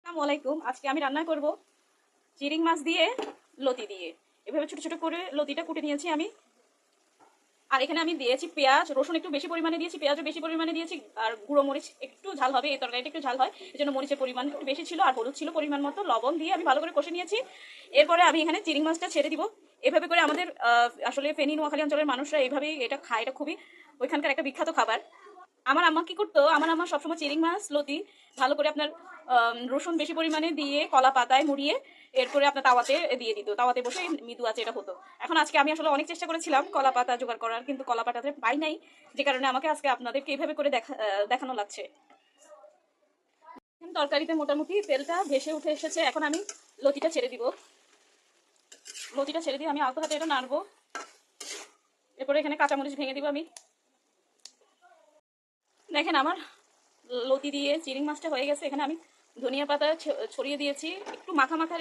আসসালামু আলাইকুম। আজকে আমি রান্না করব চিংড়ি মাছ দিয়ে লতি দিয়ে। এভাবে ছোট ছোট করে লতিটা কুটে নিয়েছি আমি। আর এখানে আমি দিয়েছি পেঁয়াজ, রসুন একটু বেশি পরিমাণে দিয়েছি, পেঁয়াজও বেশি পরিমাণে দিয়েছি, আর গুঁড়ো মরিচ একটু ঝাল হবে, এই তরকারিটা একটু ঝাল হয়, এই জন্য মরিচের পরিমাণ একটু বেশি ছিল, আর হলুদ ছিল পরিমাণ মতো, লবণ দিয়ে আমি ভালো করে কষে নিয়েছি। এরপরে আমি এখানে চিংড়ি মাছটা ছেড়ে দিব। এভাবে করে আমাদের আসলে ফেনী নোয়াখালী অঞ্চলের মানুষরা এইভাবেই এটা খায়, এটা খুবই ওইখানকার একটা বিখ্যাত খাবার। আমার আম্মা কি করতো, আমার আম্মা সবসময় চিংড়ি মাছ লতি ভালো করে আপনার রসুন বেশি পরিমাণে দিয়ে কলা পাতায় মুড়িয়ে এরপরে আপনার তাওয়াতে দিয়ে দিত, তাওয়াতে বসে মৃদু আছে এটা হতো। এখন আজকে আমি আসলে অনেক চেষ্টা করেছিলাম কলা পাতা জোগাড় করার, কিন্তু কলা পাতাতে পাই নাই, যে কারণে আমাকে আজকে আপনাদেরকে এইভাবে করে দেখানো লাগছে। তরকারিতে মোটামুটি তেলটা ভেসে উঠে এসেছে, এখন আমি লতিটা ছেড়ে দিব। লতিটা ছেড়ে দিয়ে আমি আলতো হাতে এটা নাড়বো। এরপরে এখানে কাঁচামরিচ ভেঙে দিব আমি। দেখেন আমার লতি দিয়ে চিংড়ি মাছটা হয়ে গেছে। এখানে আমি ধনিয়া পাতা ছড়িয়ে দিয়েছি, একটু মাখা মাখা